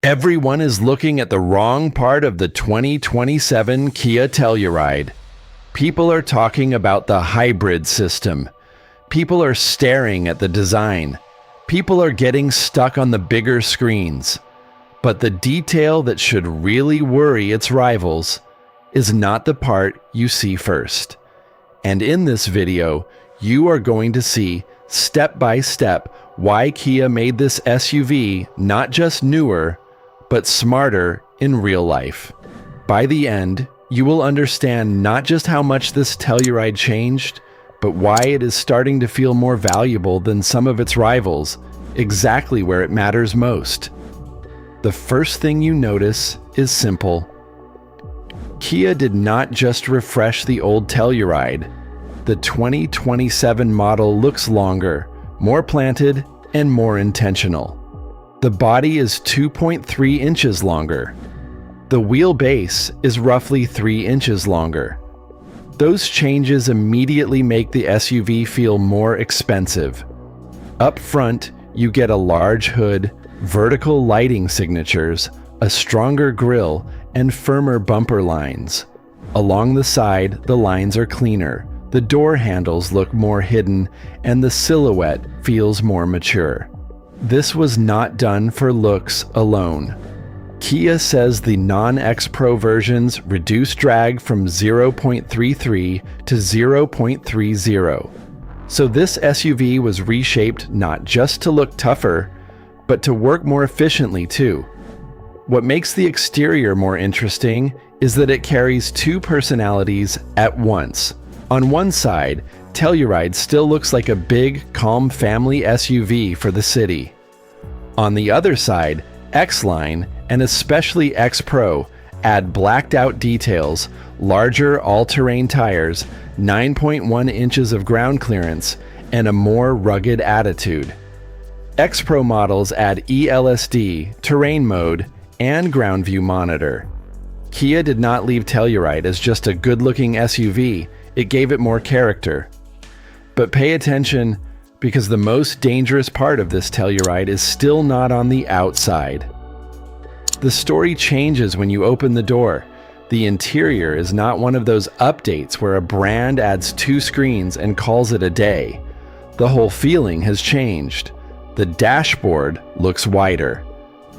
Everyone is looking at the wrong part of the 2027 Kia Telluride. People are talking about the hybrid system. People are staring at the design. People are getting stuck on the bigger screens. But the detail that should really worry its rivals is not the part you see first. And in this video, you are going to see step by step why Kia made this SUV not just newer, but smarter in real life. By the end, you will understand not just how much this Telluride changed, but why it is starting to feel more valuable than some of its rivals, exactly where it matters most. The first thing you notice is simple. Kia did not just refresh the old Telluride. The 2027 model looks longer, more planted, and more intentional. The body is 2.3 inches longer. The wheelbase is roughly 3 inches longer. Those changes immediately make the SUV feel more expensive. Up front, you get a large hood, vertical lighting signatures, a stronger grille, and firmer bumper lines. Along the side, the lines are cleaner, the door handles look more hidden, and the silhouette feels more mature. This was not done for looks alone. Kia says the non-X Pro versions reduce drag from 0.33 to 0.30. So this SUV was reshaped not just to look tougher, but to work more efficiently too. What makes the exterior more interesting is that it carries two personalities at once. On one side, Telluride still looks like a big, calm family SUV for the city. On the other side, X-Line, and especially X Pro, add blacked-out details, larger all-terrain tires, 9.1 inches of ground clearance, and a more rugged attitude. X Pro models add eLSD, terrain mode, and ground view monitor. Kia did not leave Telluride as just a good-looking SUV, it gave it more character. But pay attention, because the most dangerous part of this Telluride is still not on the outside. The story changes when you open the door. The interior is not one of those updates where a brand adds 2 screens and calls it a day. The whole feeling has changed. The dashboard looks wider.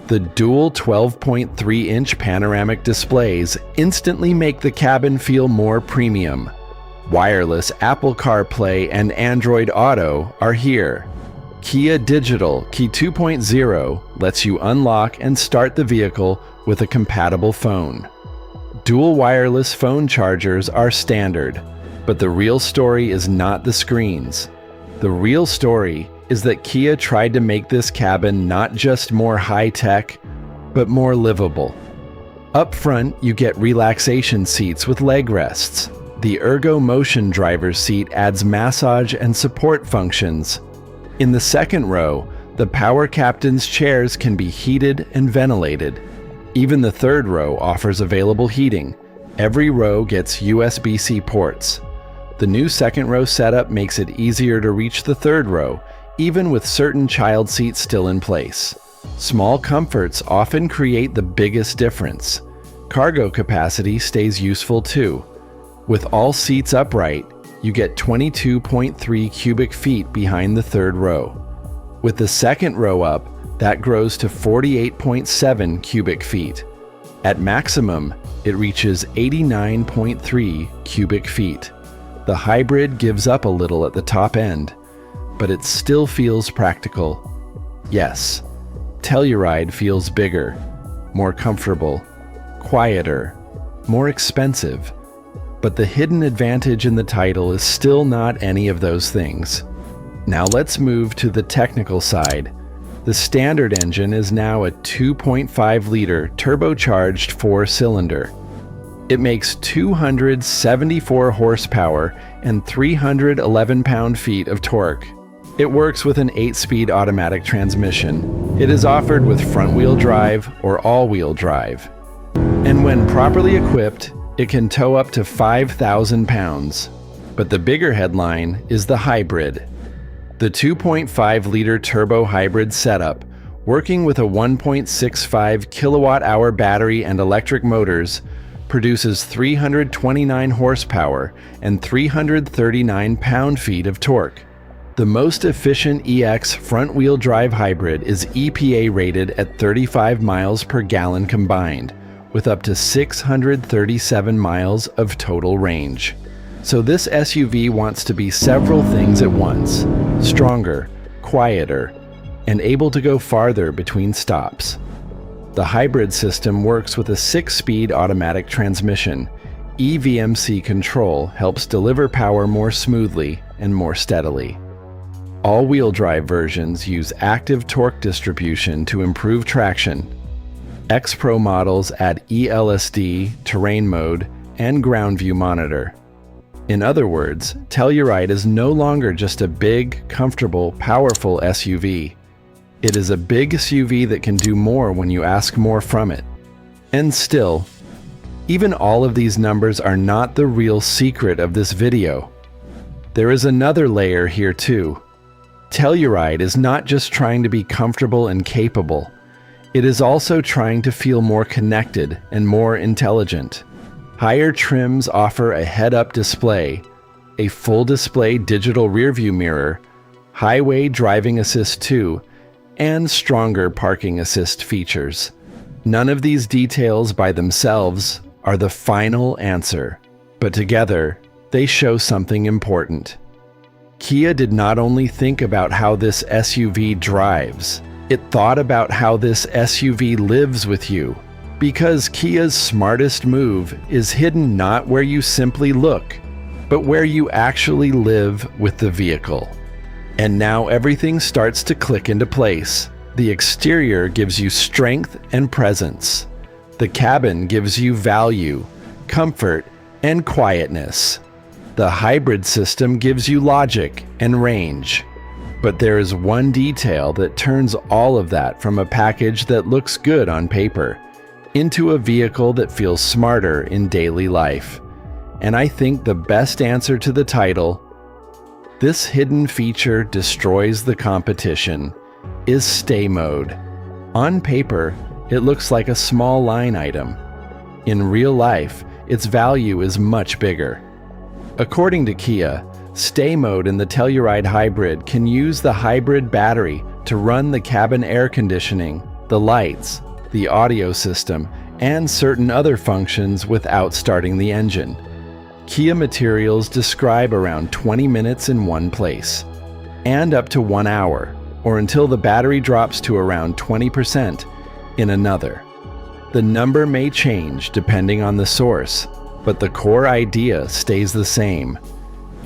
The dual 12.3-inch panoramic displays instantly make the cabin feel more premium. Wireless Apple CarPlay and Android Auto are here. Kia Digital Key 2.0 lets you unlock and start the vehicle with a compatible phone. Dual wireless phone chargers are standard, but the real story is not the screens. The real story is that Kia tried to make this cabin not just more high-tech, but more livable. Up front, you get relaxation seats with leg rests. The Ergo Motion driver's seat adds massage and support functions. In the second row, the Power Captain's chairs can be heated and ventilated. Even the third row offers available heating. Every row gets USB-C ports. The new second row setup makes it easier to reach the third row, even with certain child seats still in place. Small comforts often create the biggest difference. Cargo capacity stays useful too. With all seats upright, you get 22.3 cubic feet behind the third row. With the second row up, that grows to 48.7 cubic feet. At maximum, it reaches 89.3 cubic feet. The hybrid gives up a little at the top end, but it still feels practical. Yes, Telluride feels bigger, more comfortable, quieter, more expensive. But the hidden advantage in the title is still not any of those things. Now let's move to the technical side. The standard engine is now a 2.5-liter turbocharged 4-cylinder. It makes 274 horsepower and 311 pound-feet of torque. It works with an 8-speed automatic transmission. It is offered with front-wheel drive or all-wheel drive. And when properly equipped, it can tow up to 5,000 pounds. But the bigger headline is the hybrid. The 2.5-liter turbo hybrid setup Working with a 1.65 kilowatt-hour battery and electric motors, produces 329 horsepower and 339 pound-feet of torque. The most efficient EX front-wheel drive hybrid is EPA rated at 35 miles per gallon combined, with up to 637 miles of total range. So this SUV wants to be several things at once: stronger, quieter, and able to go farther between stops. The hybrid system works with a 6-speed automatic transmission. EVMC control helps deliver power more smoothly and more steadily. All-wheel drive versions use active torque distribution to improve traction. X-Pro models add eLSD, terrain mode, and ground view monitor. In other words, Telluride is no longer just a big, comfortable, powerful SUV. It is a big SUV that can do more when you ask more from it. And still, even all of these numbers are not the real secret of this video. There is another layer here too. Telluride is not just trying to be comfortable and capable. It is also trying to feel more connected and more intelligent. Higher trims offer a head-up display, a full-display digital rearview mirror, highway driving assist 2, and stronger parking assist features. None of these details by themselves are the final answer, but together they show something important. Kia did not only think about how this SUV drives, it thought about how this SUV lives with you. Because Kia's smartest move is hidden not where you simply look, but where you actually live with the vehicle. And now everything starts to click into place. The exterior gives you strength and presence. The cabin gives you value, comfort, and quietness. The hybrid system gives you logic and range. But there is one detail that turns all of that from a package that looks good on paper into a vehicle that feels smarter in daily life. And I think the best answer to the title, "This hidden feature destroys the competition," is stay mode. On paper, it looks like a small line item. In real life, its value is much bigger. According to Kia, stay mode in the Telluride hybrid can use the hybrid battery to run the cabin air conditioning, the lights, the audio system, and certain other functions without starting the engine. Kia materials describe around 20 minutes in one place, and up to 1 hour, or until the battery drops to around 20% in another. The number may change depending on the source, but the core idea stays the same.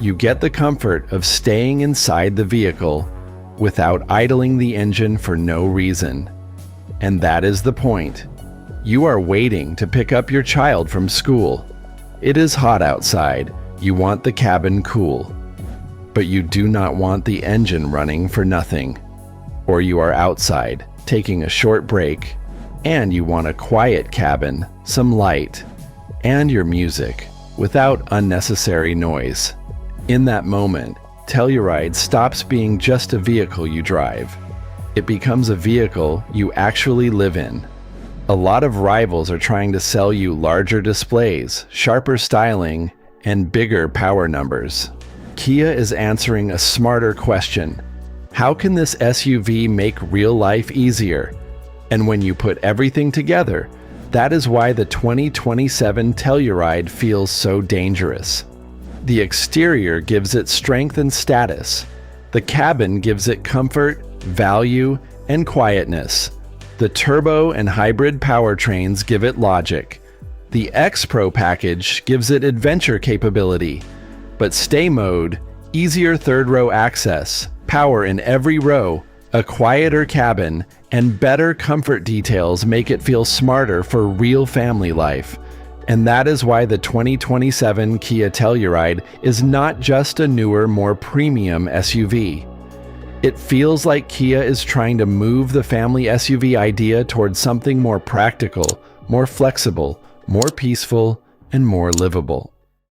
You get the comfort of staying inside the vehicle without idling the engine for no reason. And that is the point. You are waiting to pick up your child from school. It is hot outside. You want the cabin cool. But you do not want the engine running for nothing. Or you are outside, taking a short break, and you want a quiet cabin, some light, and your music, without unnecessary noise. In that moment, Telluride stops being just a vehicle you drive. It becomes a vehicle you actually live in. A lot of rivals are trying to sell you larger displays, sharper styling, and bigger power numbers. Kia is answering a smarter question. How can this SUV make real life easier? And when you put everything together, that is why the 2027 Telluride feels so dangerous. The exterior gives it strength and status. The cabin gives it comfort, value, and quietness. The turbo and hybrid powertrains give it logic. The X-Pro package gives it adventure capability. But stay mode, easier third-row access, power in every row, a quieter cabin, and better comfort details make it feel smarter for real family life. And that is why the 2027 Kia Telluride is not just a newer, more premium SUV. It feels like Kia is trying to move the family SUV idea towards something more practical, more flexible, more peaceful, and more livable.